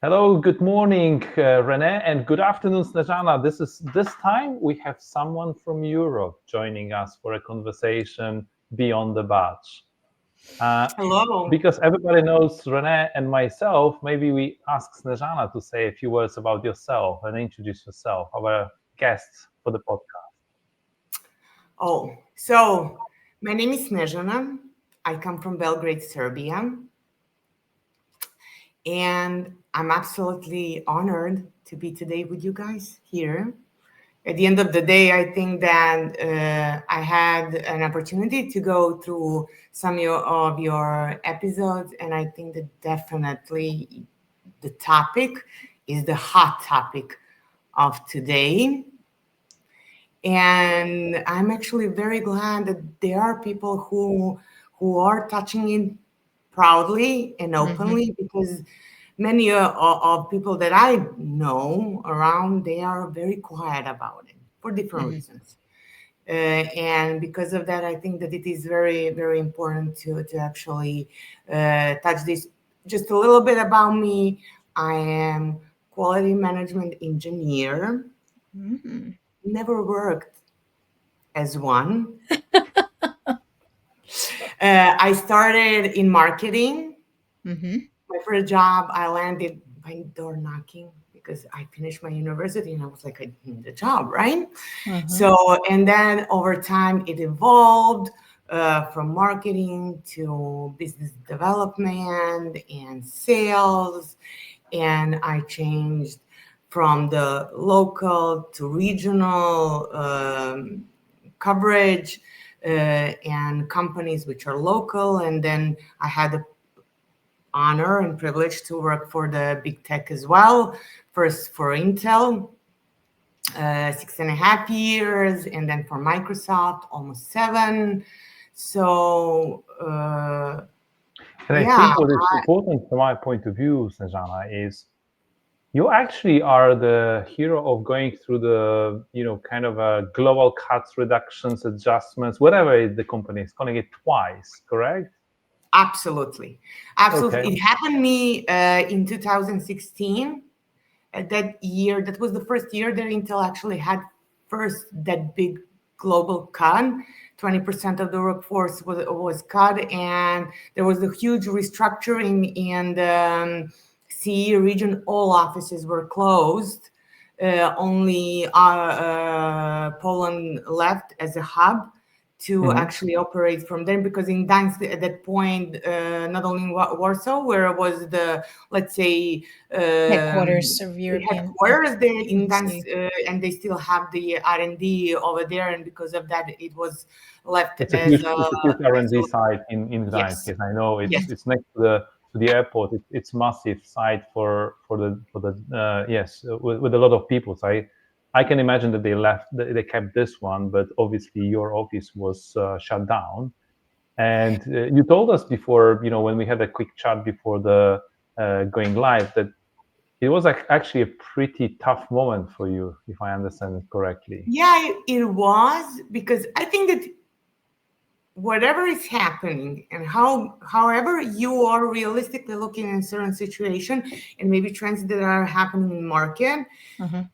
Hello, good morning, Rene, and good afternoon, Snezana. This time we have someone from Europe joining us for a conversation beyond the badge. Hello. Because everybody knows Rene and myself, maybe we ask Snezana to say a few words about yourself and introduce yourself, our guests for the podcast. So my name is Snezana. I come from Belgrade, Serbia, and I'm absolutely honored to be today with you guys here. At the end of the day, I think that I had an opportunity to go through some of your episodes, and I think that definitely the topic is the hot topic of today. And I'm actually very glad that there are people who are touching it proudly and openly, because many of people that I know around, they are very quiet about it for different reasons. And because of that, I think that it is very, very important to actually touch this. Just a little bit about me. I am quality management engineer. Never worked as one. I started in marketing. My first job, I landed by door knocking because I finished my university and I was like, I need a job, right? So, and then over time, it evolved from marketing to business development and sales. And I changed from the local to regional coverage and companies which are local. And then I had the honor and privilege to work for the big tech as well. First for Intel, 6.5 years, and then for Microsoft, almost 7. So, And I think what is important from my point of view, Snezana, is you actually are the hero of going through the, kind of a global cuts, reductions, adjustments, whatever the company is calling it, twice, correct? Absolutely. Absolutely. Okay. It happened to me in 2016. At that year, that was the first year that Intel actually had first that big global cut. 20% of the workforce was cut, and there was a huge restructuring in the CE region. All offices were closed. Only Poland left as a hub to actually operate from there, because in Gdańsk at that point, not only in Warsaw, where it was the, let's say, headquarters of European headquarters there in Gdańsk, and they still have the R&D over there, and because of that, it was left It's as a huge R&D site in Gdańsk. Yes, I know it's next to the airport. It's massive site for the yes, with a lot of people. So I can imagine that they kept this one, but obviously your office was shut down. And you told us before, when we had a quick chat before the going live, that it was actually a pretty tough moment for you, if I understand it correctly. Yeah, it was, because I think that whatever is happening and however you are realistically looking in a certain situation, and maybe trends that are happening in the market,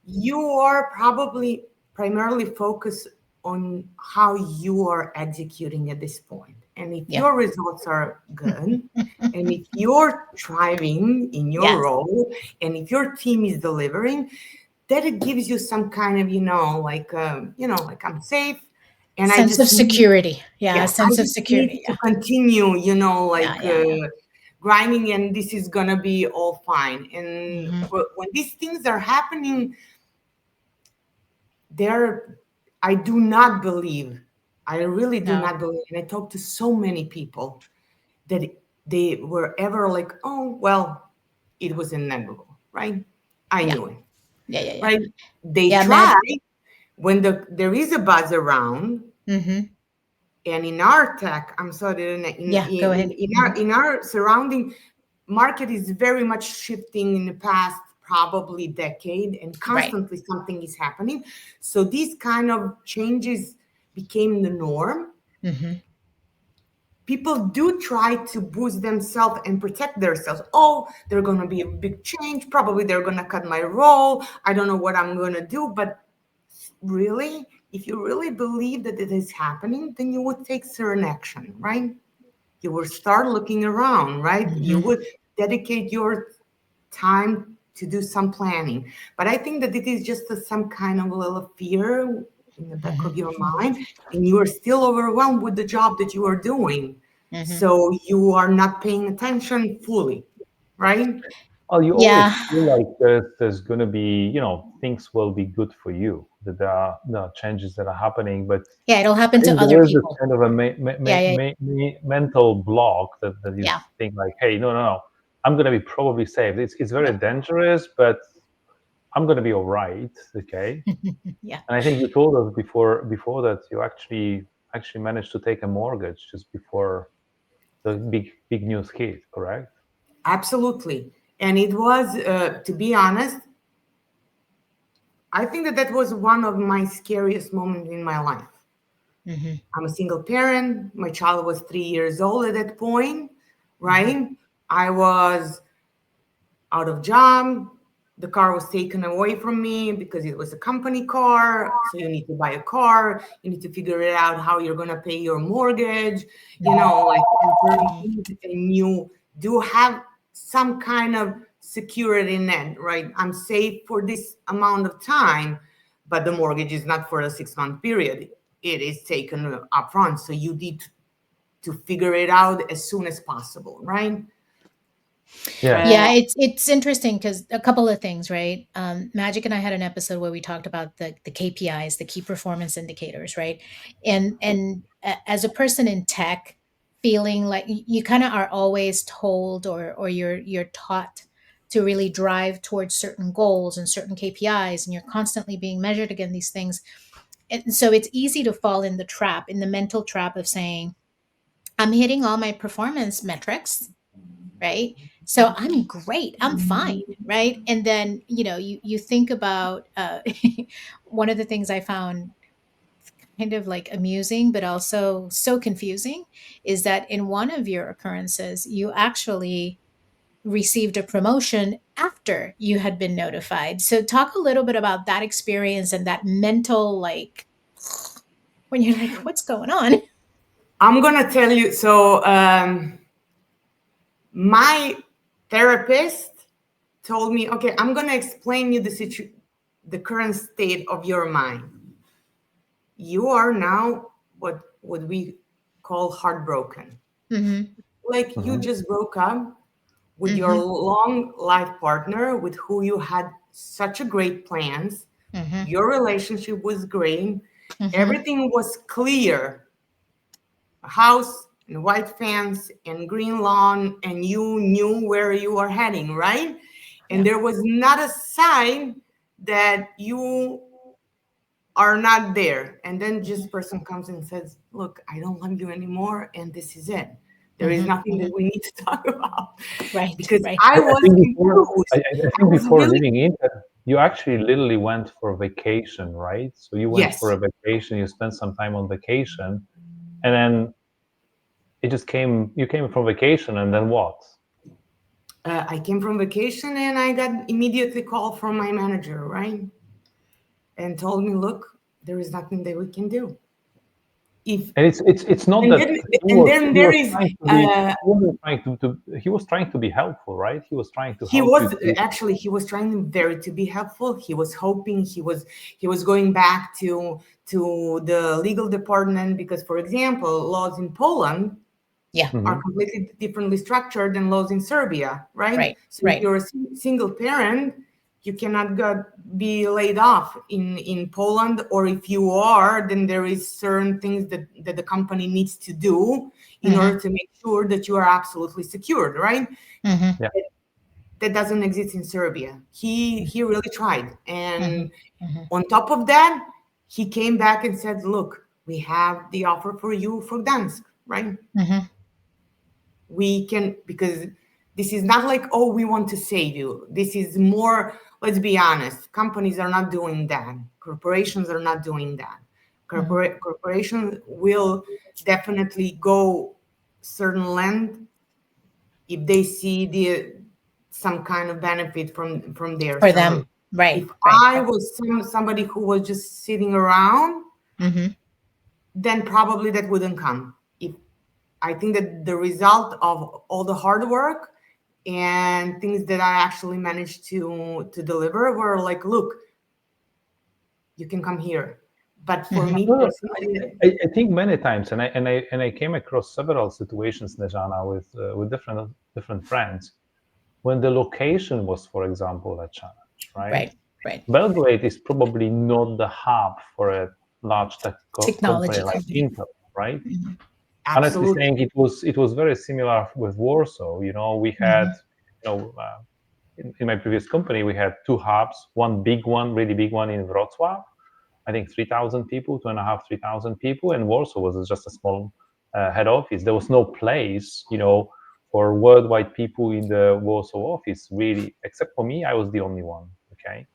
you are probably primarily focused on how you are executing at this point. And if your results are good, and if you're thriving in your role, and if your team is delivering, that it gives you some kind of, like I'm safe. And sense of security. A sense of security. To continue, grinding, and this is gonna be all fine. And when these things are happening, I do not believe, I really do not believe, and I talk to so many people that they were ever like, oh, well, it was inevitable, right? I knew it. Yeah. Right? They try when there is a buzz around. And in our tech, I'm sorry, go ahead. In our surrounding, market is very much shifting in the past probably decade, and constantly something is happening. So these kind of changes became the norm. people do try to boost themselves and protect themselves. Oh, there's going to be a big change. Probably they're going to cut my role. I don't know what I'm going to do. But really, if you really believe that it is happening, then you would take certain action, right? You would start looking around, right? You would dedicate your time to do some planning. But I think that it is just some kind of a little fear in the back of your mind, and you are still overwhelmed with the job that you are doing. So you are not paying attention fully, right? Well, you always feel like there's going to be, things will be good for you, that there are changes that are happening, but it'll happen I to think other there is this people. kind of a mental block that you think like, hey, no, I'm going to be probably safe. It's very dangerous, but I'm going to be all right. Okay. Yeah. And I think you told us before that you actually managed to take a mortgage just before the big news hit, correct? Absolutely. And it was, to be honest, I think that was one of my scariest moments in my life. I'm a single parent. My child was 3 years old at that point, right? I was out of job. The car was taken away from me because it was a company car. So you need to buy a car. You need to figure it out how you're going to pay your mortgage, and you do have some kind of security net, right? I'm safe for this amount of time, but the mortgage is not for a 6-month period. It is taken upfront. So you need to figure it out as soon as possible, right? Yeah, it's interesting because a couple of things, right? Magic and I had an episode where we talked about the KPIs, the key performance indicators, right? And as a person in tech, feeling like you kind of are always told or you're taught to really drive towards certain goals and certain KPIs, and you're constantly being measured against these things. And so it's easy to fall in the mental trap of saying, I'm hitting all my performance metrics, right? So I'm great, I'm fine, right? And then you think about one of the things I found kind of like amusing but also so confusing is that in one of your occurrences you actually received a promotion after you had been notified. So talk a little bit about that experience and that mental, like, when you're like, what's going on? I'm gonna tell you. So my therapist told me, okay, I'm gonna explain you the current state of your mind. You are now what we call heartbroken. Like you just broke up with your long life partner with who you had such a great plans. Your relationship was great. Everything was clear. A house and white fence and green lawn, and you knew where you are heading, right? And there was not a sign that you are not there. And then just person comes and says, look, I don't love you anymore, and this is it. There is nothing that we need to talk about. Right. Because right. I was confused. I think before living in, you actually literally went for a vacation, right? So you went for a vacation, you spent some time on vacation, and then you came from vacation, and then what? I came from vacation and I got immediately called from my manager, right? And told me, look, there is nothing that we can do. And it's not that he was trying to be helpful, right? He was trying to help you. Actually, he was trying to be helpful. He was hoping he was going back to the legal department because, for example, laws in Poland are completely differently structured than laws in Serbia, right? So if you're a single parent, you cannot be laid off in Poland, or if you are, then there is certain things that the company needs to do in order to make sure that you are absolutely secured, right? That doesn't exist in Serbia. He really tried. And on top of that, he came back and said, look, we have the offer for you for Gdansk, right? We can, because this is not like, oh, we want to save you. This is more, let's be honest, companies are not doing that. Corporations are not doing that. Corporations will definitely go certain length if they see some kind of benefit from there. For So them. Right. if Right. I was somebody who was just sitting around, then probably that wouldn't come. If I think that the result of all the hard work and things that I actually managed to deliver were like, look, you can come here. But for me personally, I think many times, and I came across several situations, Snezana, with different friends, when the location was, for example, a challenge, right? Right. Right. Belgrade is probably not the hub for a large Technology company like company. Intel, right? Honestly absolutely. saying, it was very similar with Warsaw. We had, in my previous company, we had two hubs, one big one, really big one in Wrocław, I think 3,000 people, 2.5, 3,000 people, and Warsaw was just a small head office. There was no place, for worldwide people in the Warsaw office, really, except for me. I was the only one. Okay,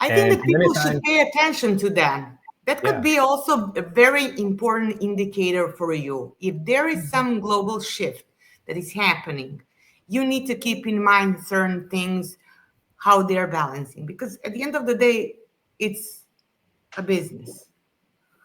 I think and that many people should times, pay attention to that. That could yeah, be also a very important indicator for you. If there is some global shift that is happening, you need to keep in mind certain things, how they're balancing. Because at the end of the day, it's a business.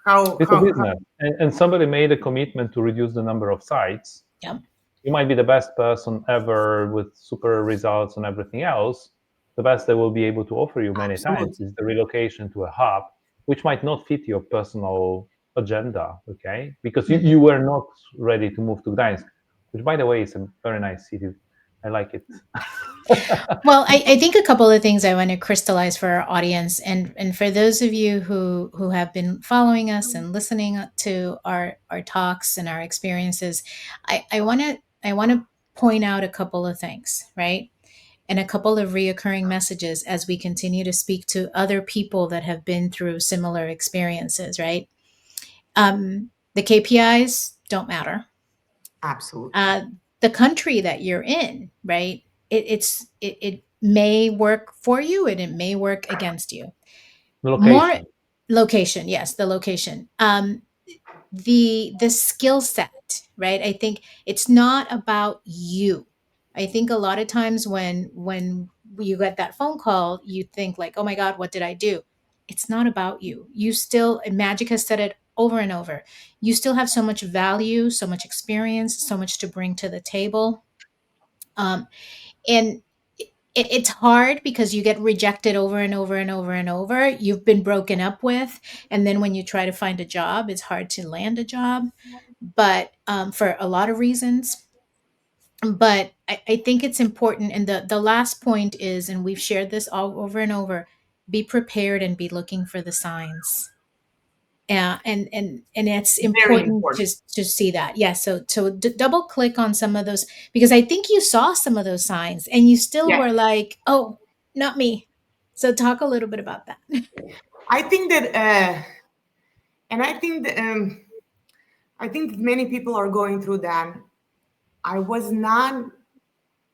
it's a business, and somebody made a commitment to reduce the number of sites. Yep. You might be the best person ever with super results and everything else. The best they will be able to offer you many times Absolutely. is the relocation to a hub, which might not fit your personal agenda, okay? Because you were not ready to move to Gdańsk, which, by the way, is a very nice city. I like it. Well, I think a couple of things I want to crystallize for our audience, and for those of you who have been following us and listening to our talks and our experiences, I want to point out a couple of things, right? And a couple of reoccurring messages as we continue to speak to other people that have been through similar experiences, right? The KPIs don't matter. Absolutely. uh, the country that you're in, right? It may work for you and it may work against you. The More location. location, yes, the location. The skill set, right? I think it's not about you. I think a lot of times when you get that phone call, you think like, oh my God, what did I do? It's not about you. You still, and Magic has said it over and over, you still have so much value, so much experience, so much to bring to the table. And it's hard because you get rejected over and over and over and over. You've been broken up with. And then when you try to find a job, it's hard to land a job, but for a lot of reasons. But I think it's important. And the last point is, and we've shared this all over and over, be prepared and be looking for the signs. Yeah, and it's Very important important. to see that. Yeah, so double click on some of those, because I think you saw some of those signs and you still Yeah. were like, "Oh, not me." So talk a little bit about that. I think that, and I think that many people are going through that. I was not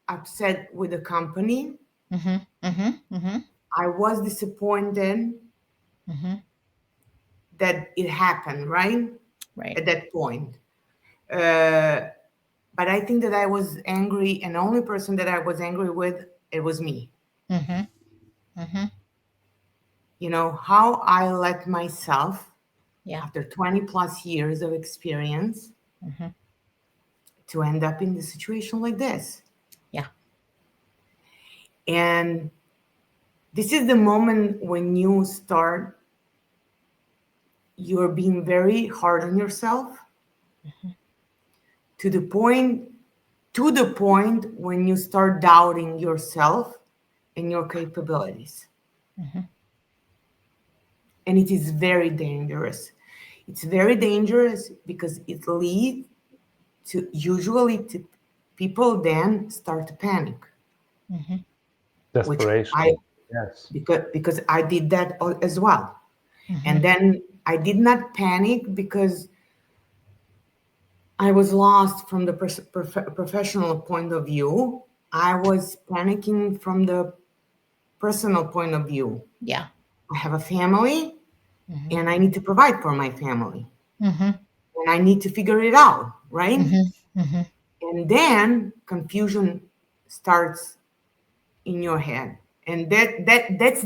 upset with the company. Mhm. Mhm. Mhm. I was disappointed Mhm. that it happened, right? Right. At that point. Uh, but I think that I was angry, and the only person that I was angry with, it was me. Mhm. Mhm. How I let myself, Yeah. after 20 plus years of experience, Mhm. to end up in the situation like this. Yeah. And this is the moment when you're being very hard on yourself to the point when you start doubting yourself and your capabilities. Mhm. And it is very dangerous. It's very dangerous because it leads to usually to people then start to panic, Mhm. which I Desperation. Yes. because I did that as well. And Mhm. then I did not panic because I was lost from the professional point of view. I was panicking from the personal point of view. Yeah. I have a family Mhm. and I need to provide for my family Mhm. and I need to figure it out, right? Mhm. And then confusion starts in your head. And that's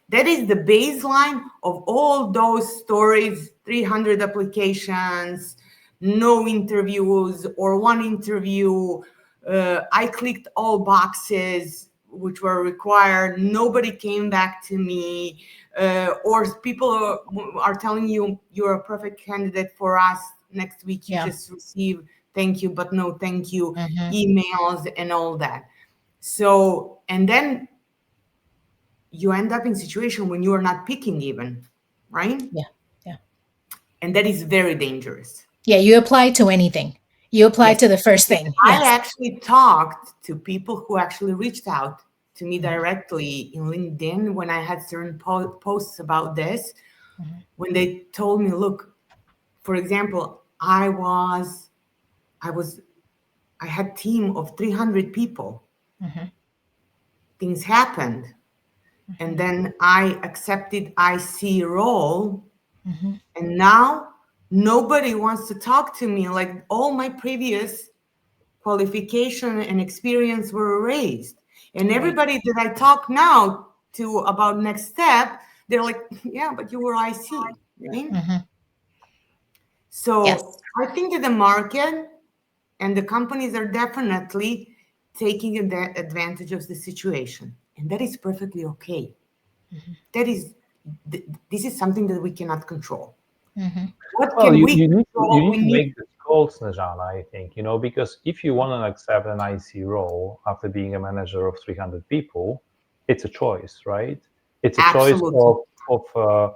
that is the baseline of all those stories. 300 applications, no interviews, or one interview. I clicked all boxes which were required, nobody came back to me, or people are telling you you're a perfect candidate for us, next week you just receive thank you but no thank you emails and all that. So, and then you end up in situation when you are not picking even, right? Yeah. And that is very dangerous. Yeah, you apply to anything. You apply to the first thing. I Yes. actually talked to people who actually reached out to me directly in LinkedIn when I had certain posts about this, when they told me, look, for example, I had team of 300 people. Things happened. And then I accepted IC role. And now nobody wants to talk to me. Like all my previous qualification and experience were erased. And everybody that I talk now to about next step, they're like, yeah, but you were IC, right? So I think that the market and the companies are definitely taking advantage of the situation. And that is perfectly okay. That is, this is something that we cannot control. What Well, can you, we you need to, you control? need to make this call, Snezana, I think, because if you want to accept an IC role after being a manager of 300 people, it's a choice, right? It's a choice of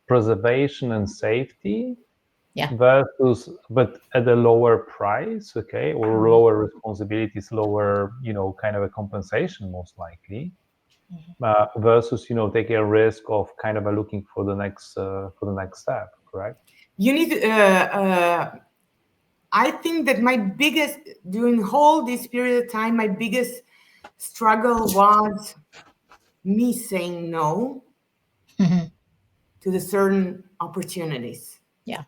preservation and safety versus, but at a lower price, okay, or lower responsibilities, lower, kind of a compensation, most likely. Versus taking a risk of kind of looking for the next step, correct? You need I think that my biggest, during whole this period of time, my biggest struggle was me saying no to the certain opportunities. Yeah.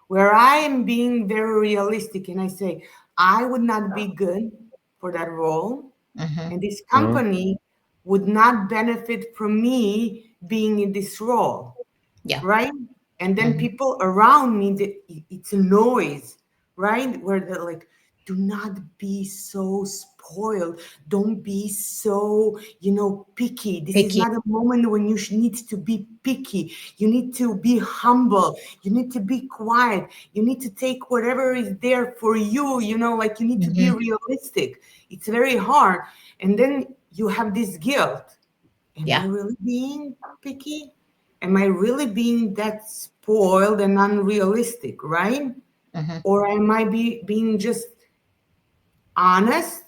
Where I am being very realistic and I say, I would not be good for that role. And this company would not benefit from me being in this role. Yeah. Right? And then people around me, it's a noise, right? Where they're like, do not be so spoiled. Don't be so, picky. This is not a moment when you need to be picky. You need to be humble. You need to be quiet. You need to take whatever is there for you, like you need to be realistic. It's very hard. And then you have this guilt. Am I really being picky? Am I really being that spoiled and unrealistic, right? Or am I being just honest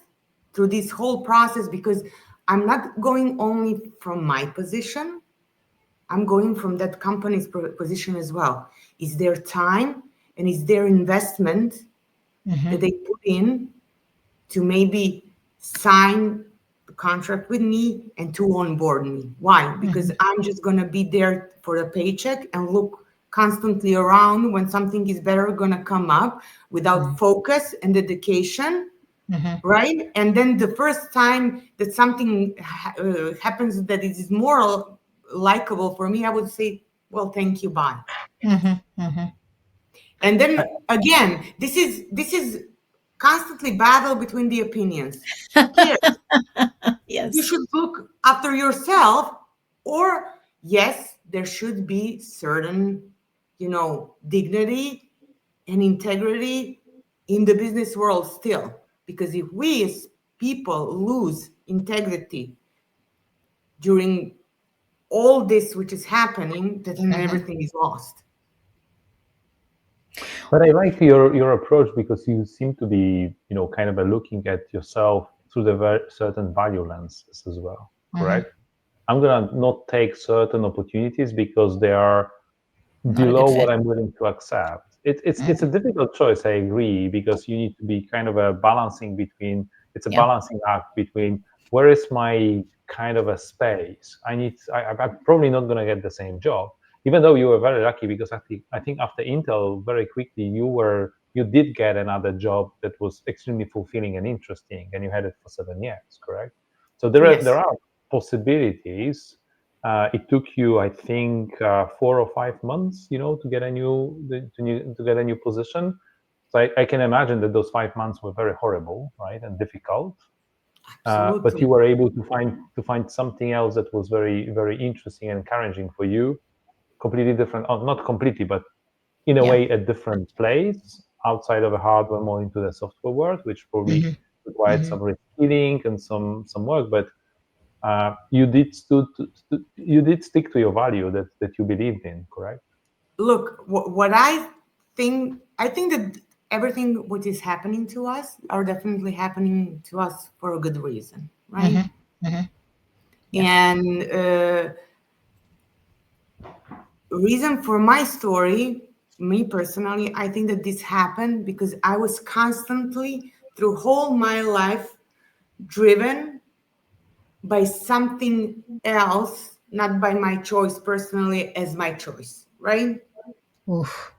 through this whole process? Because I'm not going only from my position, I'm going from that company's position as well. Is their time and is their investment that they put in to maybe sign the contract with me and to onboard me. Why? Because I'm just going to be there for a paycheck and look constantly around when something is better going to come up without focus and dedication, right? And then the first time that something happens that is more likable for me, I would say, well, thank you, bye. And then again, this is constantly battle between the opinions. Yes, you should look after yourself, or yes, there should be certain, dignity and integrity in the business world still. Because if we as people lose integrity during all this which is happening, then everything is lost. But I like your approach because you seem to be, kind of looking at yourself through the certain value lenses as well, correct? I'm gonna not take certain opportunities because they are below what I'm willing to accept. It's a difficult choice, I agree, because you need to be kind of a balancing between. It's a balancing act between where is my kind of a space. I'm probably not gonna get the same job, even though you were very lucky because I think after Intel, very quickly you were you did get another job that was extremely fulfilling and interesting, and you had it for 7 years, correct? So there are possibilities. It took you, I think, 4 or 5 months, to get a new position. So I can imagine that those 5 months were very horrible, right, and difficult. But you were able to find something else that was very, very interesting and encouraging for you, completely different, not completely, but in a way a different place outside of the hardware, more into the software world, which probably required some reskilling and some work. But you did stick to your value that you believed in, correct? Look, what I think that everything what is happening to us are definitely happening to us for a good reason, right? And reason for my story, me personally, I think that this happened because I was constantly through whole my life driven by something else, not by my choice personally as my choice, right? Oof.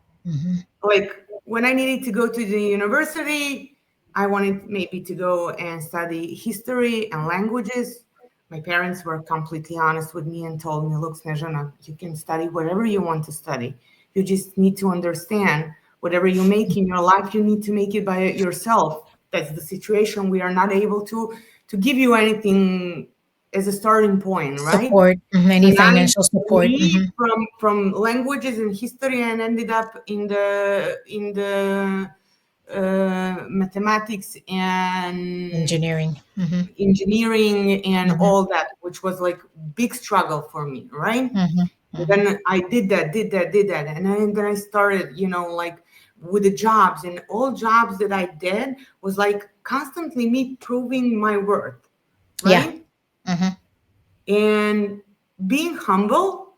Like when I needed to go to the university, I wanted maybe to go and study history and languages. My parents were completely honest with me and told me, look, Snezana, you can study whatever you want to study. You just need to understand whatever you make in your life, you need to make it by yourself. That's the situation. We are not able to give you anything as a starting point, right? Support, any And financial support. read from languages and history and ended up in the mathematics and Engineering. engineering and all that, which was like big struggle for me, right? Then I did that, and then I started, like with the jobs, and all jobs that I did was like constantly me proving my worth, right? And being humble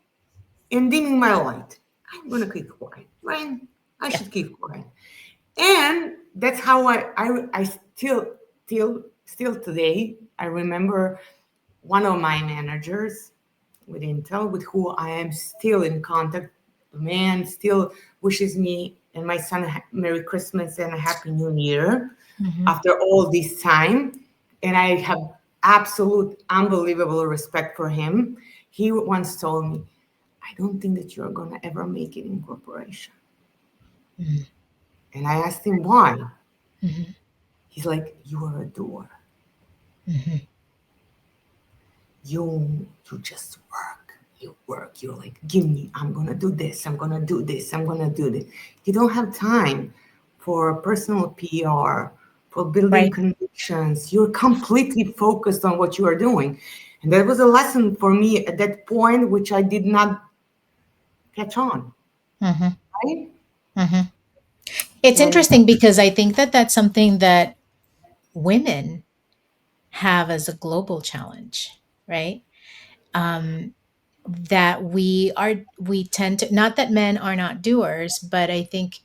and dimming my light. I'm gonna keep quiet, right? I should keep quiet. And that's how I still today, I remember one of my managers with Intel, with who I am still in contact. The man still wishes me and my son a Merry Christmas and a Happy New Year after all this time. And I have absolute unbelievable respect for him. He once told me, I don't think that you're going to ever make it in corporation. And I asked him why. He's like, you are a doer. You just work. You work. You're like, give me, I'm going to do this. I'm going to do this. I'm going to do this. You don't have time for personal PR, for building connections. You're completely focused on what you are doing. And that was a lesson for me at that point, which I did not catch on. Right? It's interesting because I think that that's something that women have as a global challenge, right? That we tend to, not that men are not doers, but I think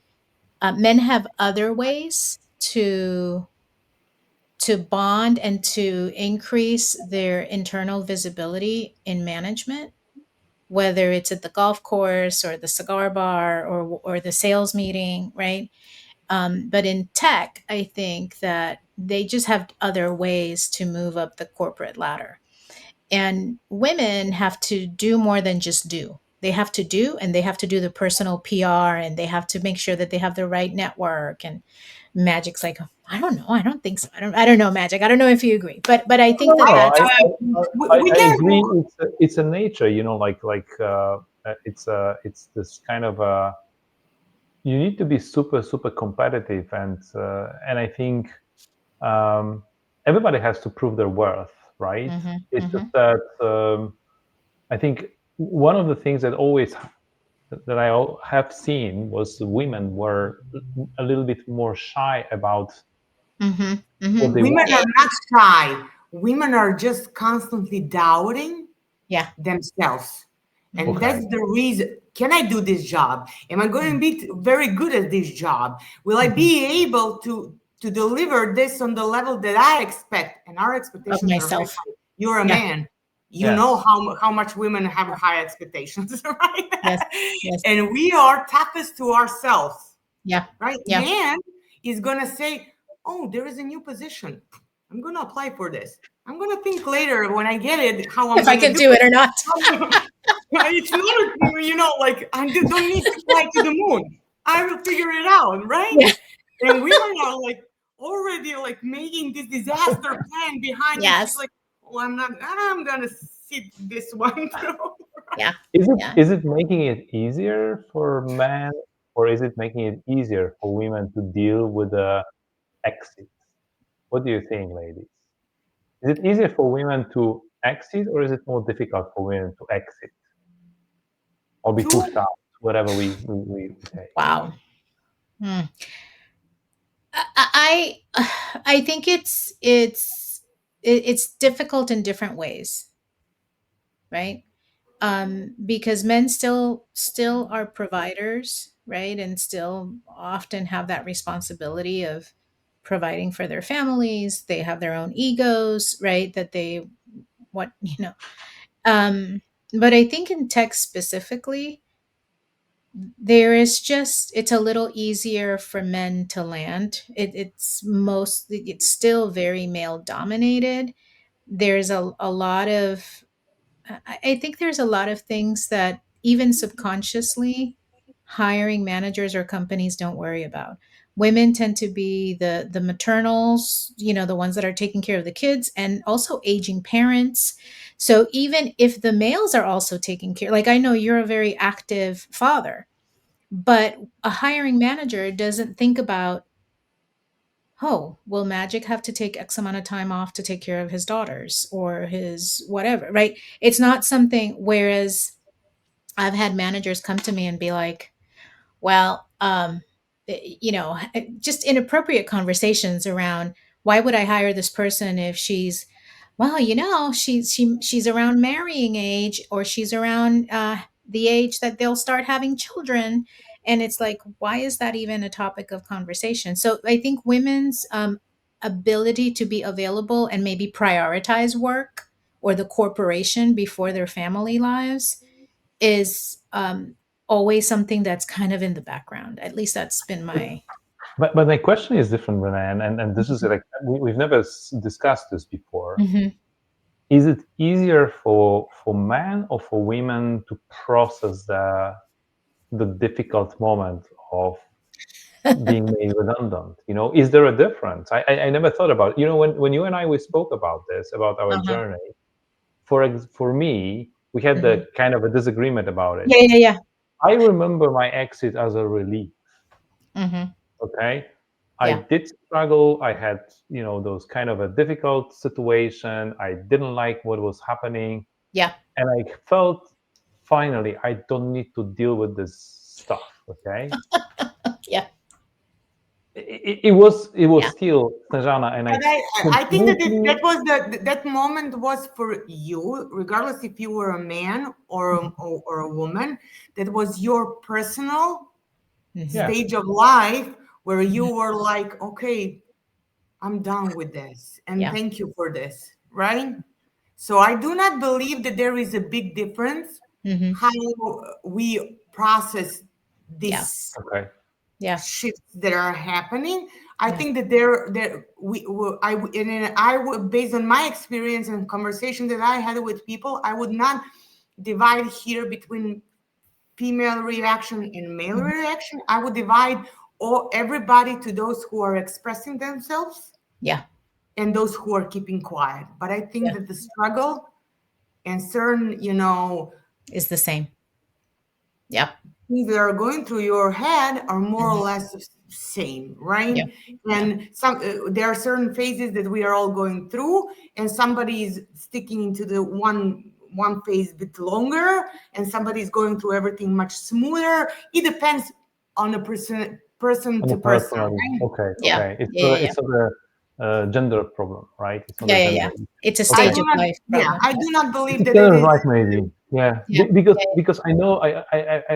men have other ways to bond and to increase their internal visibility in management, whether it's at the golf course or the cigar bar or the sales meeting, right? But in tech, I think that they just have other ways to move up the corporate ladder. And women have to do more than just do. They have to do, and they have to do the personal PR, and they have to make sure that they have the right network. And Magic's like, I don't know, I don't think so. I don't know, Magic. I don't know if you agree, but I think that's. I agree. It's a nature, it's this kind of you need to be super competitive, and I think everybody has to prove their worth, right? It's just that I think one of the things that I have seen was women were a little bit more shy about what they Women want. are not shy. Women are just constantly doubting themselves. And that's the reason. Can I do this job? Am I going to be very good at this job? Will I be able to deliver this on the level that I expect? And our expectations Of myself. are very high. You're a man. You know how much women have high expectations, right? Yes. And we are toughest to ourselves. Yeah. right? Yeah. Man is going to say, oh, there is a new position. I'm going to apply for this. I'm going to think later when I get it how I'm If I going to can do do it or not. It's not, like, I don't need to fly to the moon. I will figure it out, right? Yeah. And women are like already like making this disaster plan behind it. She's Yes. like, well, I'm going to sit this one through. Yeah. Is it making it easier for men, or is it making it easier for women to deal with the exit? What do you think, ladies? Is it easier for women to exit, or is it more difficult for women to exit or be pushed out, whatever we say? Wow. I I think it's difficult in different ways, right? Because men still are providers, right, and still often have that responsibility of providing for their families. They have their own egos, right? That they what um, but I think in tech specifically, there is just it's a little easier for men to land. It's still very male dominated. There's a lot of I think there's a lot of things that even subconsciously hiring managers or companies don't worry about. Women tend to be the maternals, the ones that are taking care of the kids, and also aging parents. So even if the males are also taking care, like I know you're a very active father, but a hiring manager doesn't think about, oh, will Magic have to take X amount of time off to take care of his daughters or his whatever, right? It's not something, whereas I've had managers come to me and be like, well, just inappropriate conversations around, why would I hire this person if she's, well, she's around marrying age, or she's around the age that they'll start having children. And it's like, why is that even a topic of conversation? So I think women's ability to be available and maybe prioritize work or the corporation before their family lives is always something that's kind of in the background. At least that's been my. But my question is different, Renee, and this is like we've never discussed this before. Mm-hmm. Is it easier for men or for women to process the difficult moment of being made redundant? Is there a difference? I never thought about it. When you and I we spoke about this, about our journey. For me, we had the kind of a disagreement about it. Yeah. I remember my exit as a relief. Mm-hmm. Okay. I Yeah. did struggle. I had, those kind of a difficult situation. I didn't like what was happening. Yeah. And I felt finally I don't need to deal with this stuff. Okay. Yeah. It was still Snezana, and I think that moment was for you, regardless if you were a man or a woman. That was your personal stage of life where you were like, okay, I'm done with this, and thank you for this, right? So I do not believe that there is a big difference how we process this shifts that are happening. I think that based on my experience and conversation that I had with people, I would not divide here between female reaction and male reaction. I would divide everybody to those who are expressing themselves, and those who are keeping quiet. But I think that the struggle and certain, is the same. Yeah. Things that are going through your head are more or less the same, right? And there are certain phases that we are all going through, and somebody is sticking into the one phase a bit longer, and somebody is going through everything much smoother. It depends on a person to person. Right? Okay. It's not a gender problem, right? It's not a gender. It's a stage of life problem. I do not believe that it is life, maybe. Because I know I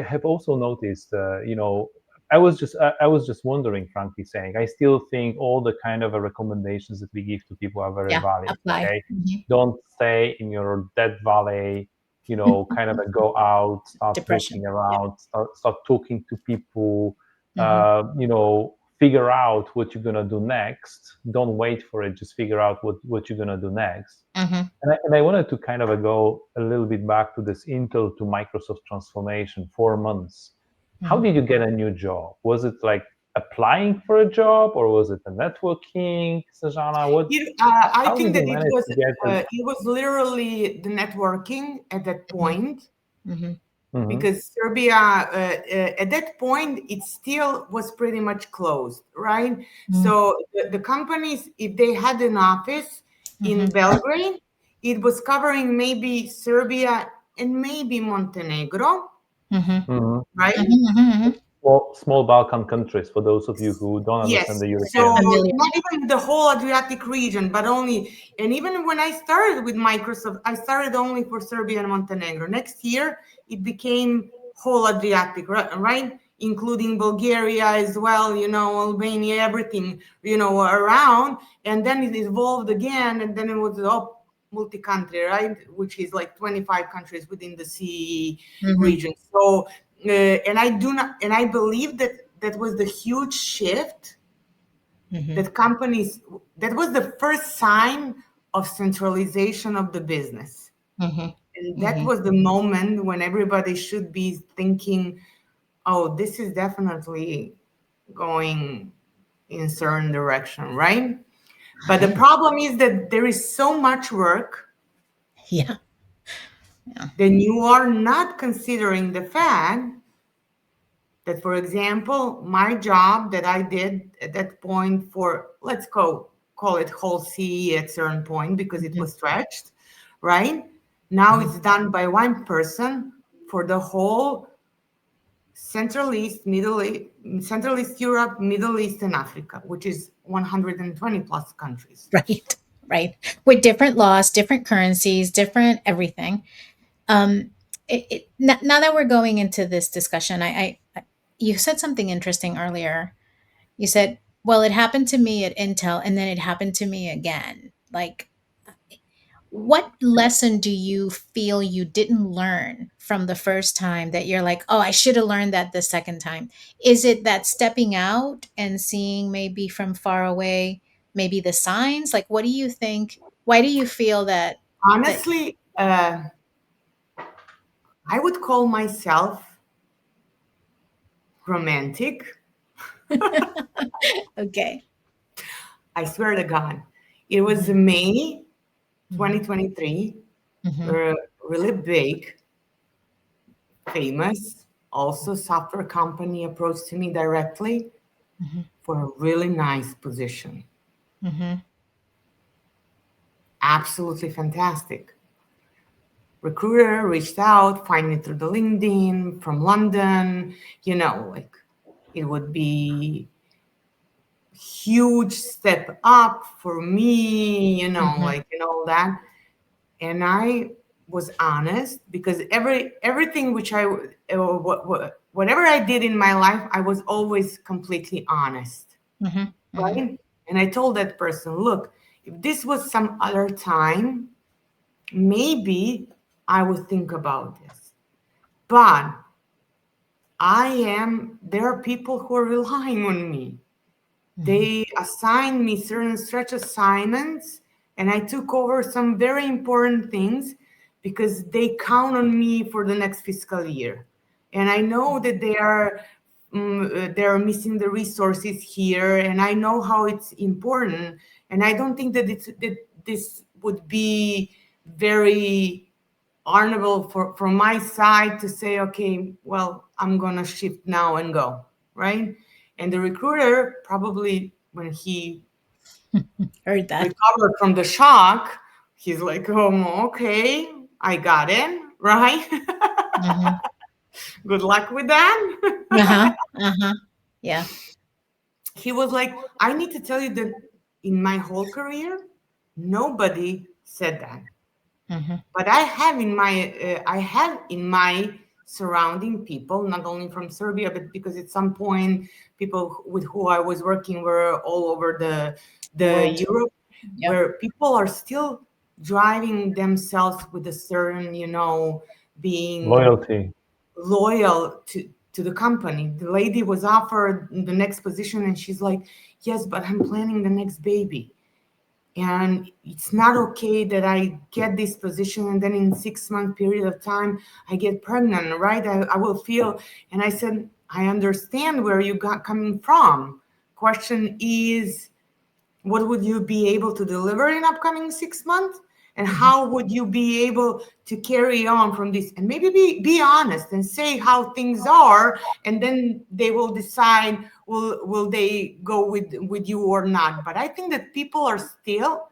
have also noticed, I was just wondering, frankly saying, I still think all the kind of recommendations that we give to people are very valid. Apply. Okay, don't stay in your dead valley. Kind of go out, start Depression. looking around, start talking to people. figure out what you're gonna do next. Don't wait for it. Just figure out what you're gonna do next. And I wanted to kind of go a little bit back to this Intel to Microsoft transformation, 4 months. How did you get a new job? Was it like applying for a job, or was it a networking, Snezana? I think that it was literally the networking at that point. Because Serbia, at that point, it still was pretty much closed, right? So the companies, if they had an office in Belgrade, it was covering maybe Serbia and maybe Montenegro, right? Small Balkan countries, for those of you who don't understand the European. So not even the whole Adriatic region, but only, and even when I started with Microsoft, I started only for Serbia and Montenegro. Next year, it became whole Adriatic, right? Including Bulgaria as well, Albania, everything, around. And then it evolved again, and then it was multi-country, right? Which is like 25 countries within the CE region. So, and I believe that was the huge shift that companies, that was the first sign of centralization of the business. And that was the moment when everybody should be thinking, oh, this is definitely going in a certain direction, right? But the problem is that there is so much work. Then you are not considering the fact that, for example, my job that I did at that point for, let's call it whole CE at a certain point, because it was stretched, right? Now it's done by one person for the whole Central East Europe, Middle East, and Africa, which is 120 plus countries. Right. With different laws, different currencies, different everything. Now that we're going into this discussion, you said something interesting earlier. You said, well, it happened to me at Intel, and then it happened to me again. Like, what lesson do you feel you didn't learn from the first time that you're like, oh, I should have learned that the second time? Is it that stepping out and seeing maybe from far away, maybe the signs? Like, what do you think? Why do you feel that? Honestly, I would call myself romantic. Okay. I swear to God. It was May 2023. Really big, famous, also software company approached me directly for a really nice position. Absolutely fantastic. Recruiter reached out, find me through the LinkedIn from London, like it would be huge step up for me, like, all that. And I was honest, because everything which whatever I did in my life, I was always completely honest, right? And I told that person, look, if this was some other time, maybe I would think about this. But there are people who are relying on me. They assigned me certain stretch assignments, and I took over some very important things because they count on me for the next fiscal year. And I know that they're missing the resources here, and I know how it's important. And I don't think that this would be very honorable from my side to say, okay, well, I'm gonna shift now and go, right? And the recruiter, probably when he heard that, recovered from the shock, he's like, oh, okay, I got it, right? Good luck with that. Yeah. He was like, I need to tell you that in my whole career, nobody said that. But I have in my surrounding people, not only from Serbia, but because at some point people with who I was working were all over the Europe, where people are still driving themselves with a certain, being loyal to the company. The lady was offered the next position, and she's like, yes, but I'm planning the next baby. And it's not okay that I get this position and then in 6 month period of time, I get pregnant, right? I will feel. And I said, I understand where you got coming from. Question is, what would you be able to deliver in upcoming 6 months? And how would you be able to carry on from this? And maybe be honest and say how things are, and then they will decide will they go with you or not. But I think that people are still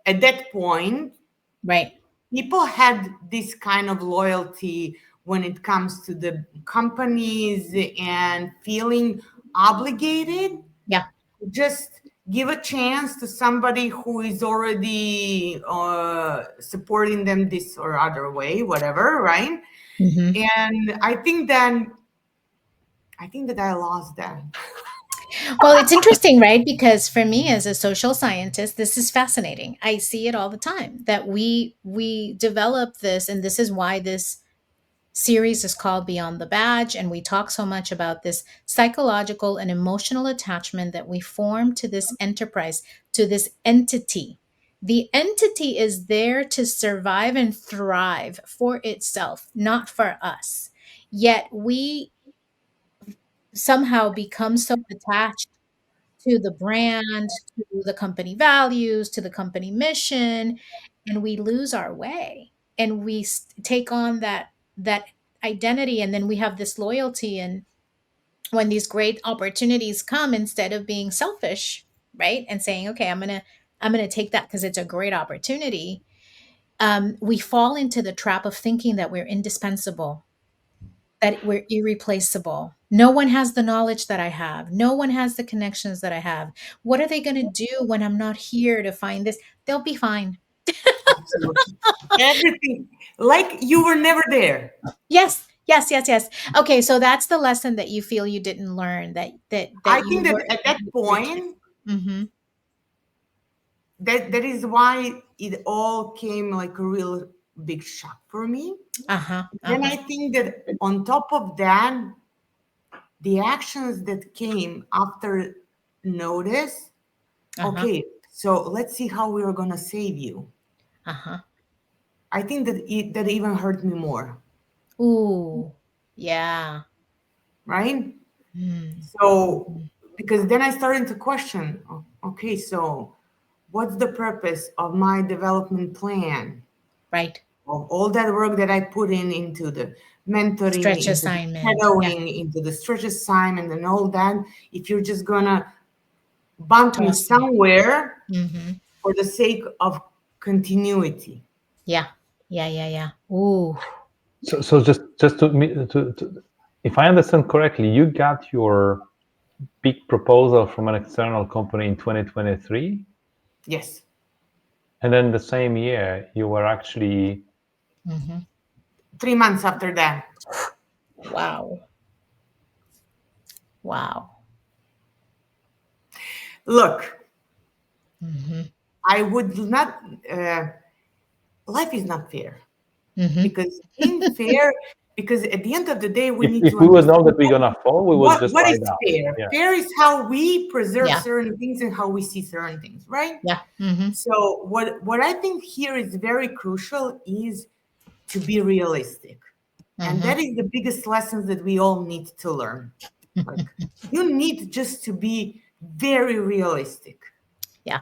at that point. Right. People had this kind of loyalty when it comes to the companies and feeling obligated. Yeah. Just give a chance to somebody who is already supporting them this or other way, whatever, right? And I think that I lost that. Well, it's interesting, right? Because for me as a social scientist, this is fascinating. I see it all the time that we develop this, and this is why this series is called Beyond the Badge, and we talk so much about this psychological and emotional attachment that we form to this enterprise, to this entity. The entity is there to survive and thrive for itself, not for us. Yet we somehow become so attached to the brand, to the company values, to the company mission, and we lose our way. And we take on that identity, and then we have this loyalty. And when these great opportunities come, instead of being selfish, right, and saying, okay, I'm gonna take that because it's a great opportunity, we fall into the trap of thinking that we're indispensable, that we're irreplaceable. No one has the knowledge that I have. No one has the connections that I have. What are they going to do when I'm not here to find this? They'll be fine. Absolutely. Everything, like you were never there. Yes, yes, yes, yes. Okay, so that's the lesson that you feel you didn't learn, that I you think that were at that point, mm-hmm. that is why it all came like a real big shock for me. Uh-huh. Then I think that on top of that, the actions that came after notice, okay, so let's see how we are going to save you. I think that that even hurt me more. Ooh, yeah. Right? So, because then I started to question, okay, so what's the purpose of my development plan? Right. Of all that work that I put into the mentoring, Stretch into the assignment. shadowing, into the stretch assignment and all that, if you're just gonna bump me Toss me. somewhere for the sake of continuity. Yeah. Yeah, yeah, yeah. Ooh. So just to if I understand correctly, you got your big proposal from an external company in 2023. Yes. And then the same year, you were actually 3 months after that. Wow. Wow. Look, I would not. Life is not fair because because at the end of the day, we need if to we would know that we're understand gonna fall, we would just what ride is out. fair. Yeah. Fair is how we preserve Yeah. certain things and how we see certain things, right? Yeah. So what I think here is very crucial is to be realistic. And that is the biggest lessons that we all need to learn. Like, you need just to be very realistic. Yeah.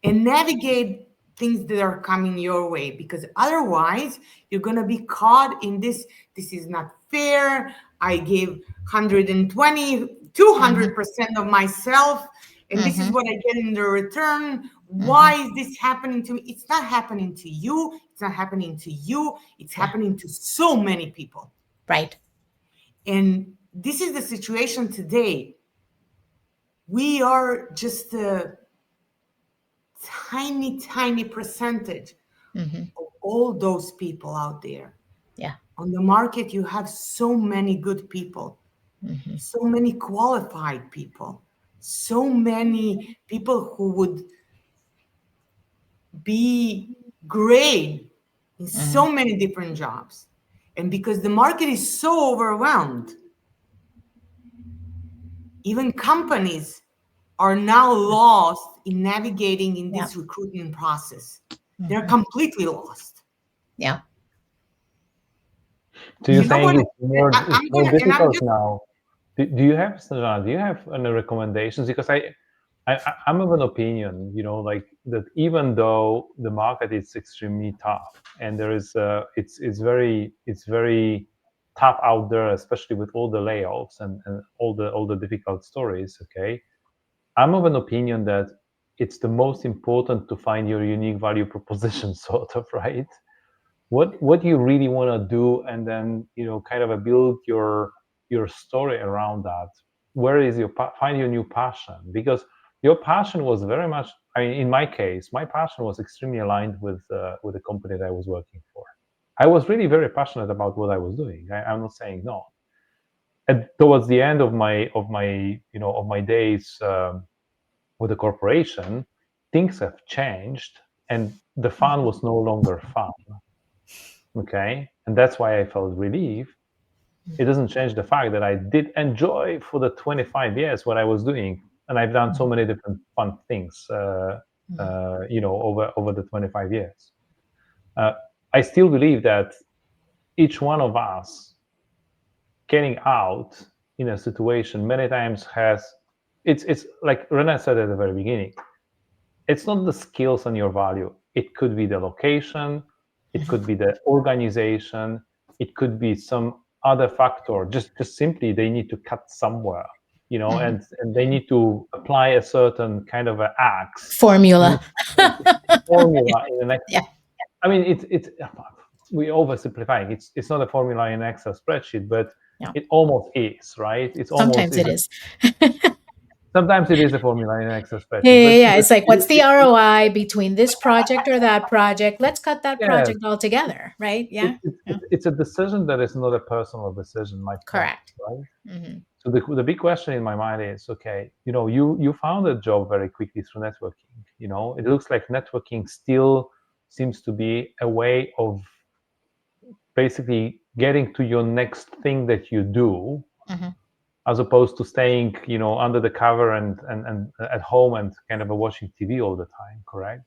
And navigate things that are coming your way, because otherwise you're going to be caught in this is not fair. I gave 120 200% of myself, and this is what I get in the return. Why is this happening to me? It's not happening to you. It's not happening to you. It's happening to so many people. Right. And this is the situation today. We are just a tiny percentage of all those people out there. Yeah. On the market, you have so many good people, so many qualified people, so many people who would be great in so many different jobs. And because the market is so overwhelmed, even companies are now lost in navigating in this recruitment process. They're completely lost. Yeah. So you're saying it's more difficult now. Do you have, Snezana, do you have any recommendations? Because I'm of an opinion, like that even though the market is extremely tough and there is it's very tough out there, especially with all the layoffs and all the difficult stories. Okay, I'm of an opinion that it's the most important to find your unique value proposition, sort of, right? What you really want to do, and then kind of build your story around that. Where is your find your new passion? Because your passion was very much, in my case, my passion was extremely aligned with the company that I was working for. I was really very passionate about what I was doing. I'm not saying no. And towards the end of my days with the corporation, things have changed, and the fun was no longer fun. Okay, and that's why I felt relief. It doesn't change the fact that I did enjoy for the 25 years what I was doing, and I've done so many different fun things, over the 25 years. I still believe that each one of us getting out in a situation many times it's like Renee said at the very beginning. It's not the skills and your value. It could be the location, it could be the organization, it could be some other factor. Just simply they need to cut somewhere, and they need to apply a certain kind of an axe formula. Formula in the next. Yeah. I mean, it's we oversimplifying. It's not a formula in Excel spreadsheet, but it almost is, right? It's sometimes almost it is. Sometimes it is a formula in an Excel spreadsheet. Yeah. It's like, what's the ROI between this project or that project? Let's cut that project altogether, right? Yeah. It's a decision that is not a personal decision, my point. Correct. Right? Mm-hmm. So the big question in my mind is, okay, you found a job very quickly through networking. It looks like networking still seems to be a way of basically getting to your next thing that you do. Mm-hmm. As opposed to staying, under the cover and at home and kind of watching TV all the time, correct?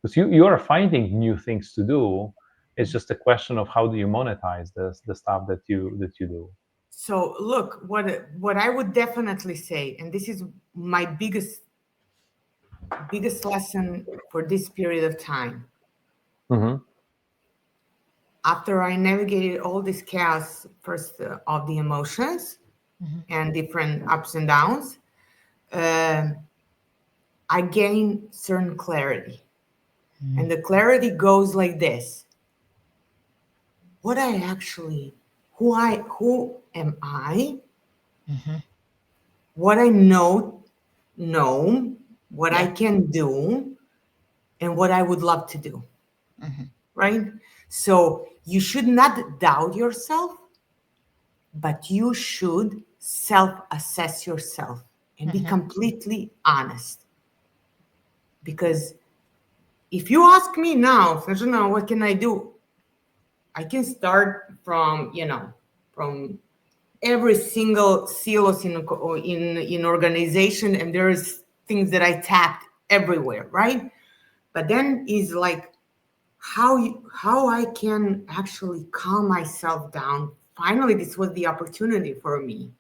Because you are finding new things to do. It's just a question of how do you monetize the stuff that you do. So look, what I would definitely say, and this is my biggest lesson for this period of time. Mm-hmm. After I navigated all this chaos, first of the emotions, and different ups and downs, I gain certain clarity. And the clarity goes like this. Who am I? What I know, what I can do, and what I would love to do. Right? So you should not doubt yourself, but you should self-assess yourself and be completely honest. Because if you ask me now, Snezana, what can I do? I can start from every single silos in organization, and there's things that I tapped everywhere, right? But then is like how I can actually calm myself down. Finally, this was the opportunity for me.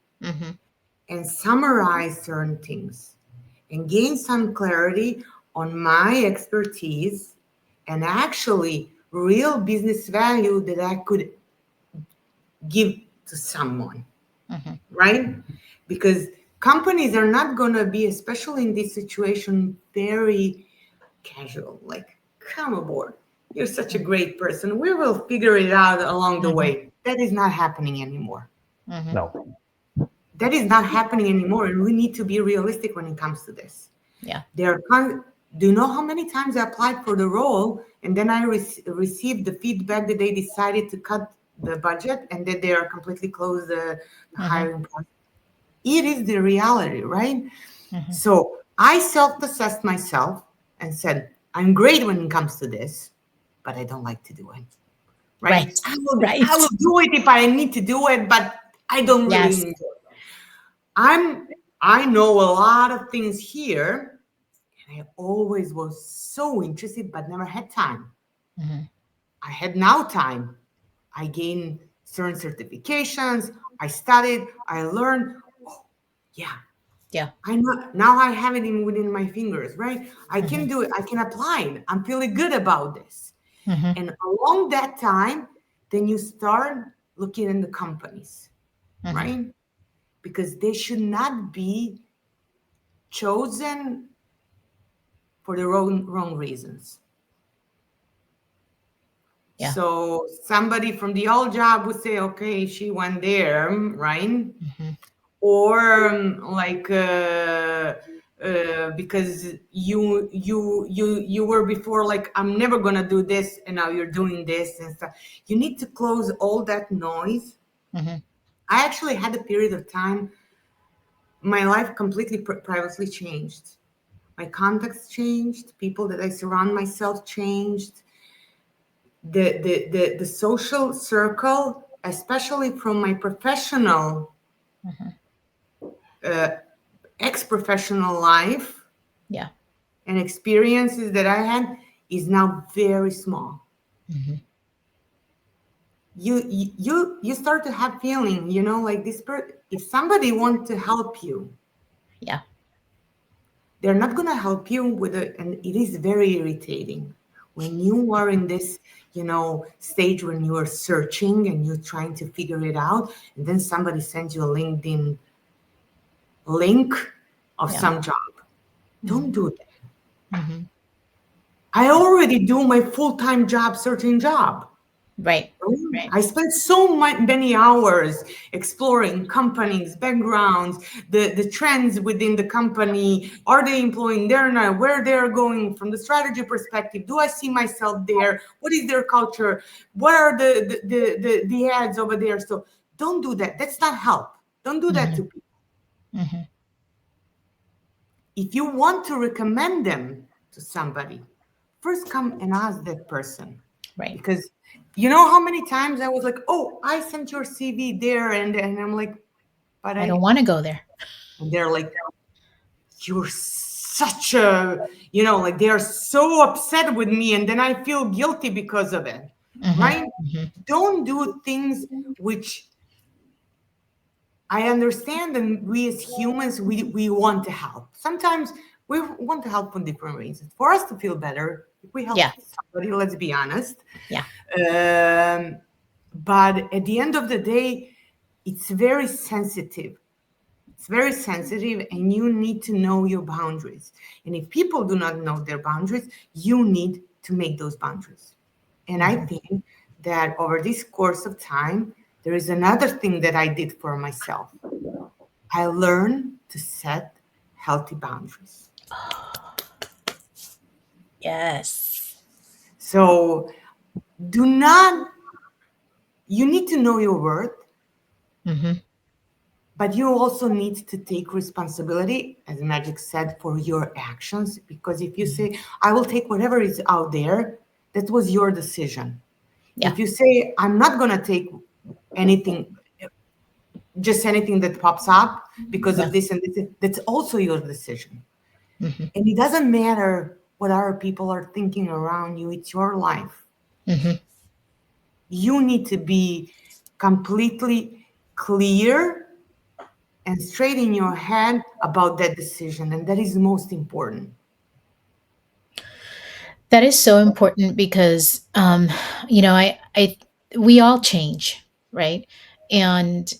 And summarize certain things and gain some clarity on my expertise and actually real business value that I could give to someone, right? Because companies are not going to be, especially in this situation, very casual, like, come aboard. You're such a great person. We will figure it out along the way. That is not happening anymore. No. That is not happening anymore, and we need to be realistic when it comes to this. Yeah. Do you know how many times I applied for the role, and then I received the feedback that they decided to cut the budget and that they are completely closed the hiring process? It is the reality, right? So I self-assessed myself and said, I'm great when it comes to this, but I don't like to do it. Right? I will do it if I need to do it, but I don't really enjoy it. I'm I know a lot of things here, and I always was so interested, but never had time. Mhm. I had now time. I gained certain certifications. I studied. I learned. Oh, yeah. Yeah. I know now. I have it in within my fingers, right? I can Mhm. do it. I can apply it. I'm feeling good about this. Mhm. And along that time, then you start looking in the companies, Mhm. right? Because they should not be chosen for the wrong reasons. Yeah. So somebody from the old job would say, okay, she went there, right? Mhm. Or because you were before like, I'm never gonna do this, and now you're doing this and stuff. You need to close all that noise. Mhm. I actually had a period of time, my life completely privately changed. My contacts changed, people that I surround myself changed, the social circle, especially from my professional, Mhm. uh, ex-professional life Yeah. and experiences that I had, is now very small. Mhm. You start to have feeling, like this if somebody wants to help you, Yeah. they're not going to help you with it. And it is very irritating when you are in this, stage when you are searching and you're trying to figure it out, and then somebody sends you a LinkedIn link of Yeah. some job. Don't Mhm. do that. Mhm. I already do my full-time job searching job. Right. Right. I spent so many hours exploring companies, backgrounds, the trends within the company. Are they employing there now? Where they're going from the strategy perspective? Do I see myself there? What is their culture? What are the ads over there? So don't do that. That's not help. Don't do that to Mhm. people. Mhm. If you want to recommend them to somebody, first come and ask that person. Right. Because you know how many times I was like, oh, I sent your CV there, and I'm like, but I don't want to go there. and they're like, you're such a, like they are so upset with me, and then I feel guilty because of it, Mhm. right? Mhm. Don't do things which I understand, and we as humans, we want to help. Sometimes we want to help for different reasons. For us to feel better, if we help Yeah. somebody, let's be honest. Yeah. Um, but at the end of the day, it's very sensitive. It's very sensitive, and you need to know your boundaries. And if people do not know their boundaries, you need to make those boundaries. And I Mhm. think that over this course of time, there is another thing that I did for myself. I learned to set healthy boundaries. Yes. So do not, you need to know your worth, Mhm. but you also need to take responsibility, as Magic said, for your actions. Because if you Mhm. say, I will take whatever is out there, that was your decision. Yeah. If you say, I'm not going to take anything, just anything that pops up because Yeah. of this and this, that's also your decision. Mhm. And it doesn't matter what other people are thinking around you, it's your life. Mhm. You need to be completely clear and straight in your head about that decision. And that is the most important. That is so important because, we all change, right? And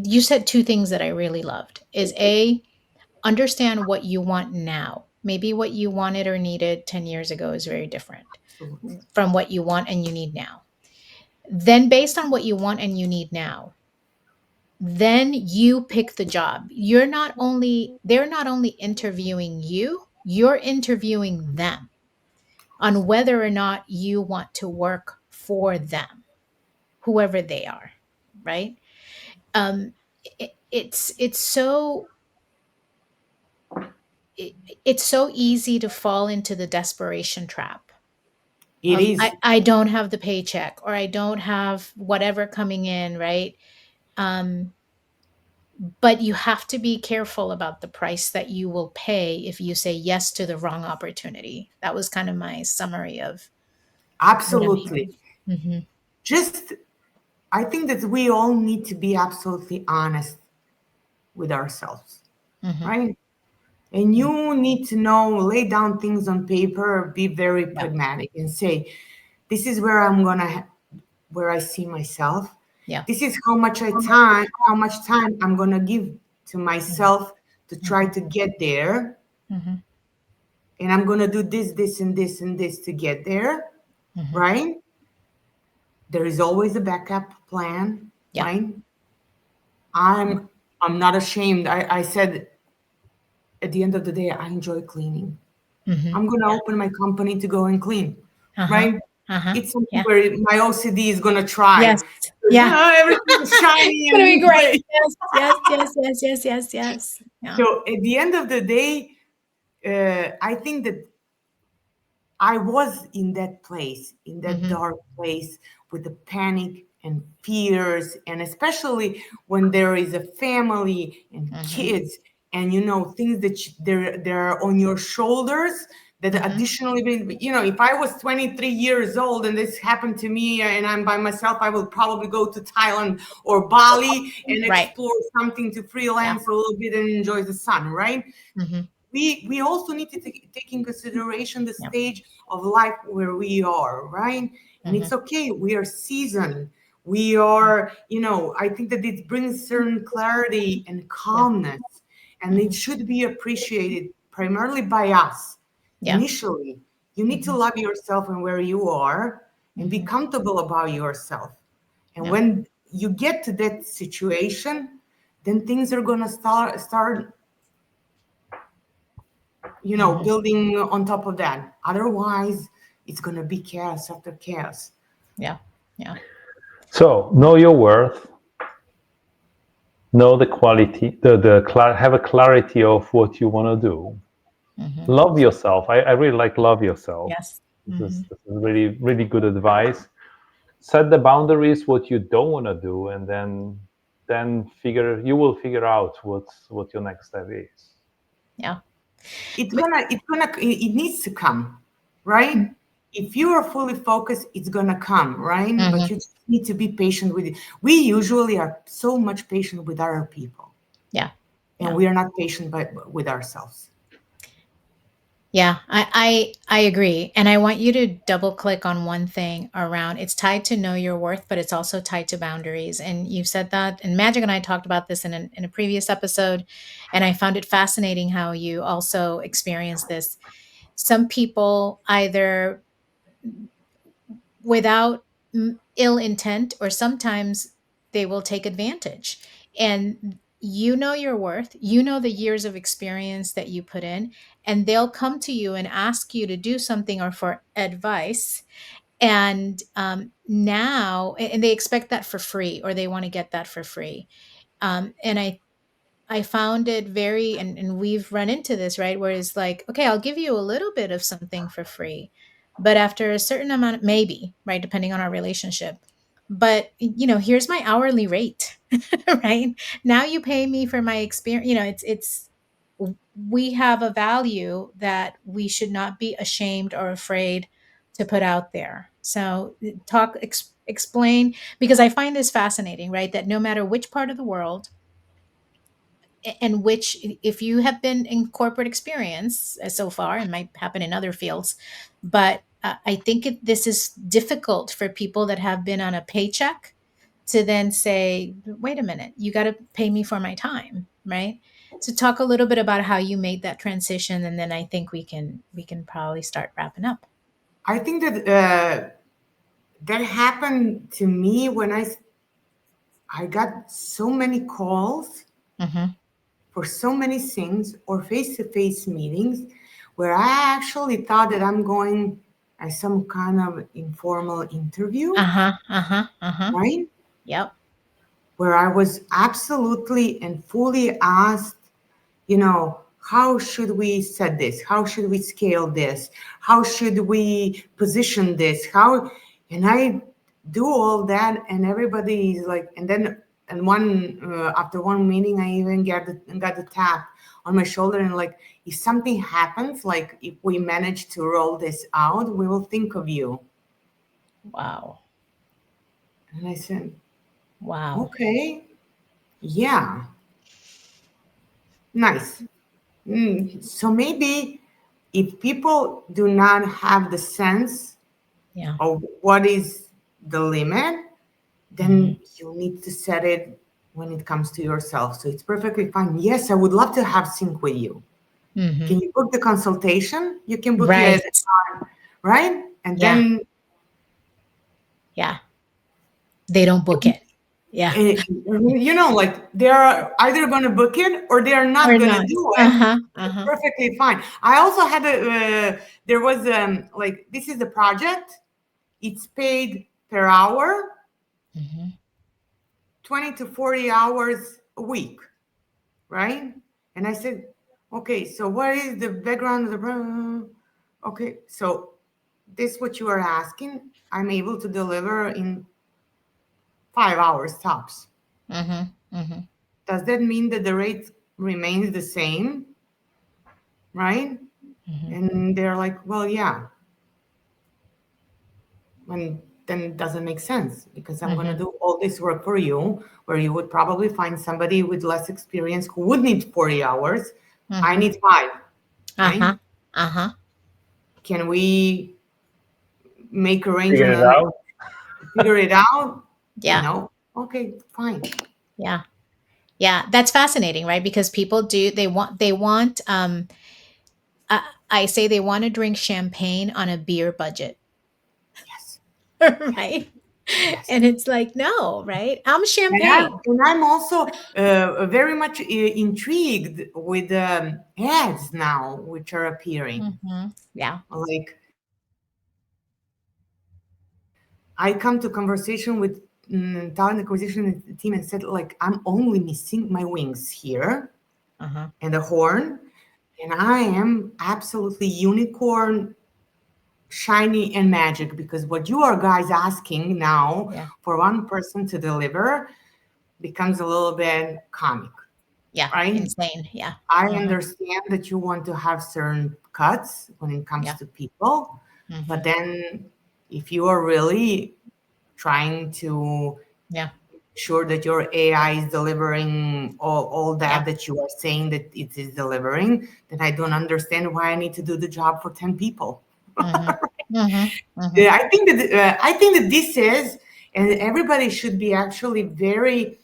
you said two things that I really loved is understand what you want now. Maybe what you wanted or needed 10 years ago is very different Absolutely. from what you want and you need now. Then, based on what you want and you need now, then you pick the job. They're not only interviewing you, you're interviewing them on whether or not you want to work for them, whoever they are, right? Um, it's so it, it's so easy to fall into the desperation trap It of I, is. I don't have the paycheck or I don't have whatever coming in, right? Um, but you have to be careful about the price that you will pay if you say yes to the wrong opportunity. That was kind of my summary of what I'm Absolutely. hearing. Mm-hmm. Just, I think that we all need to be absolutely honest with ourselves, Mm-hmm. right? And you need to know, lay down things on paper, be very Yeah. pragmatic and say, this is where I'm gonna, where I see myself. Yeah. This is how much time I'm gonna give to myself to try to get there. Mm-hmm. And I'm gonna do this, this, and this, and this to get there, Mm-hmm. right? There is always a backup plan, Yeah. right? I'm not ashamed. I said at the end of the day, I enjoy cleaning. Mm-hmm. I'm gonna Yeah. open my company to go and clean, Uh-huh. right? Uh-huh. It's something Yeah. where my OCD is gonna try. Yes. Yeah. Everything is shiny It's and gonna be new, great. great. Yes. Yes. Yes. Yes. Yes. Yes. Yes. Yeah. So at the end of the day, I think that I was in that place, in that Mm-hmm. dark place with the panic and fears, and especially when there is a family and Mm-hmm. kids, and things that they're on your shoulders that Mm-hmm. additionally, if I was 23 years old and this happened to me and I'm by myself, I will probably go to Thailand or Bali and Right. explore something to Yeah. freelance a little bit and enjoy the sun, right? Mm-hmm. We also need to take in consideration the Yeah. stage of life where we are, right? And Mm-hmm. it's okay. We are seasoned. We are, I think that it brings certain clarity and Yeah. calmness, and it Mm-hmm. should be appreciated primarily by us. Yeah. Initially, you need to Mm-hmm. love yourself and where you are and be Mm-hmm. comfortable about yourself. And Yeah. when you get to that situation, then things are gonna start Mm-hmm. building on top of that. Otherwise, it's going to be chaos after chaos. Yeah. Yeah. So know your worth, know the quality, have a clarity of what you want to do. Mm-hmm. Love yourself. I really like love yourself. Yes. This Mm-hmm. is really, really good advice. Set the boundaries, what you don't want to do, and then you will figure out what your next step is. Yeah. It needs to come, right? If you are fully focused, it's gonna come, right? Mm-hmm. But you just need to be patient with it. We usually are so much patient with other people, Yeah. and Yeah. we are not patient with ourselves. Yeah, I agree. And I want you to double click on one thing around it's tied to know your worth, but it's also tied to boundaries. And you've said that, and Magic and I talked about this in a previous episode. And I found it fascinating how you also experienced this. Some people either without ill intent, or sometimes they will take advantage. And you know your worth, you know the years of experience that you put in, and they'll come to you and ask you to do something or for advice. And now, and they expect that for free, or they want to get that for free. And I found it very, and we've run into this, right? Where it's like, okay, I'll give you a little bit of something for free, but after a certain amount, maybe, right, depending on our relationship. But, here's my hourly rate, right? Now you pay me for my experience. We have a value that we should not be ashamed or afraid to put out there. So explain, because I find this fascinating, right? That no matter which part of the world, and which, if you have been in corporate experience so far, it might happen in other fields, but I think this is difficult for people that have been on a paycheck to then say, wait a minute, you got to pay me for my time, right? So talk a little bit about how you made that transition, and then I think we can probably start wrapping up. I think that that happened to me when I got so many calls Mm-hmm. for so many things or face-to-face meetings where I actually thought that I'm going as some kind of informal interview, Uh-huh. Uh-huh. Uh-huh. right? Yep. Where I was absolutely and fully asked, how should we set this? How should we scale this? How should we position this? And I do all that, and everybody is like, and then after one meeting, I even got the tap on my shoulder, and like, if something happens, like if we manage to roll this out, we will think of you. Wow. And I said, wow. Okay, yeah, nice. So maybe if people do not have the sense of what is the limit, then you need to set it when it comes to yourself. So it's perfectly fine. Yes, I would love to have sync with you. Can you book the consultation? You can book it at the time, right? And then they don't book it. Like they're either going to book it or they are not going to do it. Perfectly fine. I also had there was like, this is the project. It's paid per hour, 20 to 40 hours a week, right? And I said, okay, so what is the background of the okay, so this what you are asking, I'm able to deliver in 5 hours tops. Does that mean that the rate remains the same? Right? And they're like, well, yeah. And then it doesn't make sense, because I'm going to do all this work for you, where you would probably find somebody with less experience who would need 40 hours. I need 5. Right? Can we make arrangements? Figure it out? Yeah. No? Okay, fine. Yeah. Yeah. That's fascinating, right? Because people they want, I say they want to drink champagne on a beer budget. Yes. Right? Yes. And it's like, no, right? I'm champagne. And I'm also very much intrigued with ads now, which are appearing. Yeah. Like, I come to conversation with talent acquisition team and said, like, I'm only missing my wings here and the horn, and I am absolutely unicorn, shiny and magic, because what you are guys asking now for one person to deliver becomes a little bit comic. Yeah. Right? Insane. Yeah. I understand that you want to have certain cuts when it comes to people, but then if you are really trying to sure that your AI is delivering all that you are saying that it is delivering, then I don't understand why I need to do the job for 10 people. I think that this is, and everybody should be actually very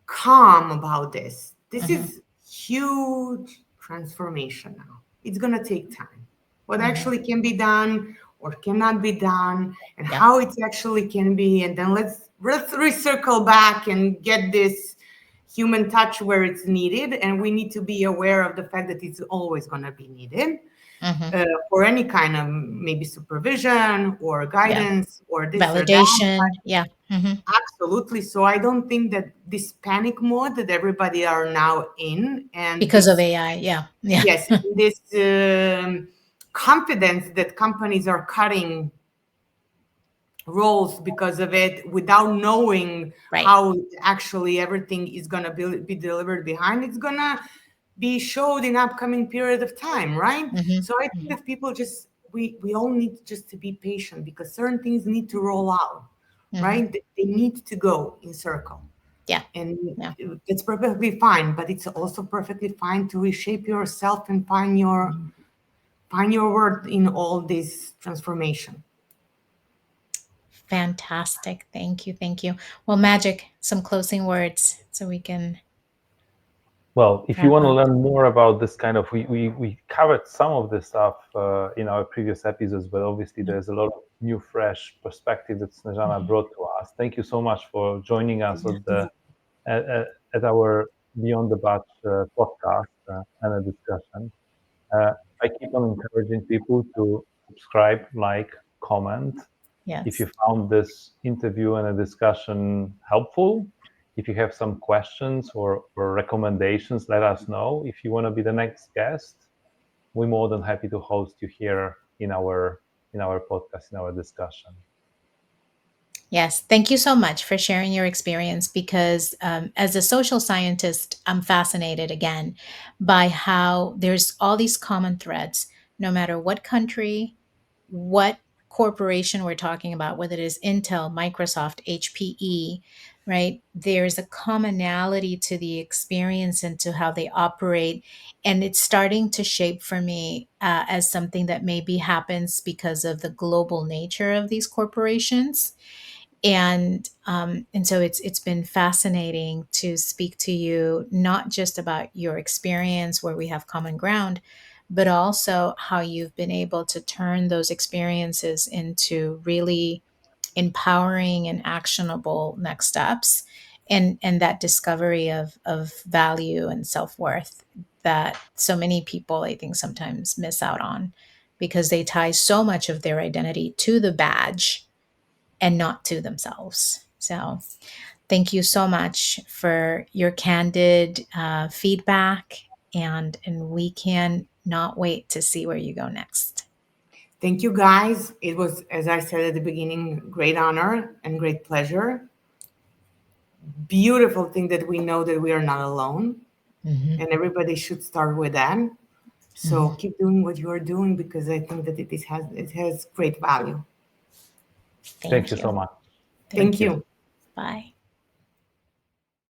calm about this. This is huge transformation now. It's going to take time. What actually can be done or cannot be done, and how it actually can be, and then let's recircle back and get this human touch where it's needed. And we need to be aware of the fact that it's always going to be needed for any kind of maybe supervision or guidance or this validation. Or that. Absolutely. So I don't think that this panic mode that everybody are now in, and because of AI, yes, this confidence that companies are cutting roles because of it without knowing how actually everything is going to be delivered behind, it's going to be showed in upcoming period of time, right? So I think that people just, we all need just to be patient, because certain things need to roll out, right? They need to go in circle. And it's perfectly fine, but it's also perfectly fine to reshape yourself and find your worth in all this transformation. Fantastic. Thank you. Thank you. Well, Magic, some closing words so we can. Well, if you want to learn more about this kind of, we covered some of this stuff in our previous episodes, but obviously there's a lot of new, fresh perspective that Snezana brought to us. Thank you so much for joining us at our Beyond the Batch podcast and a discussion. I keep on encouraging people to subscribe, like, comment. Yes. If you found this interview and a discussion helpful, if you have some questions or recommendations, let us know. If you want to be the next guest, we're more than happy to host you here in our podcast, in our discussion. Yes. Thank you so much for sharing your experience because as a social scientist, I'm fascinated again by how there's all these common threads, no matter what country, what corporation we're talking about, whether it is Intel, Microsoft, HPE, right? There's a commonality to the experience and to how they operate. And it's starting to shape for me as something that maybe happens because of the global nature of these corporations. And so it's been fascinating to speak to you, not just about your experience where we have common ground, but also how you've been able to turn those experiences into really empowering and actionable next steps, and that discovery of value and self-worth that so many people, I think, sometimes miss out on because they tie so much of their identity to the badge and not to themselves. So, thank you so much for your candid feedback, and we can not wait to see where you go next. Thank you, guys. It was, as I said at the beginning, great honor and great pleasure. Beautiful thing that we know that we are not alone, and everybody should start with that. So keep doing what you are doing because I think that it has great value. Thank you so much. Thank you. Bye.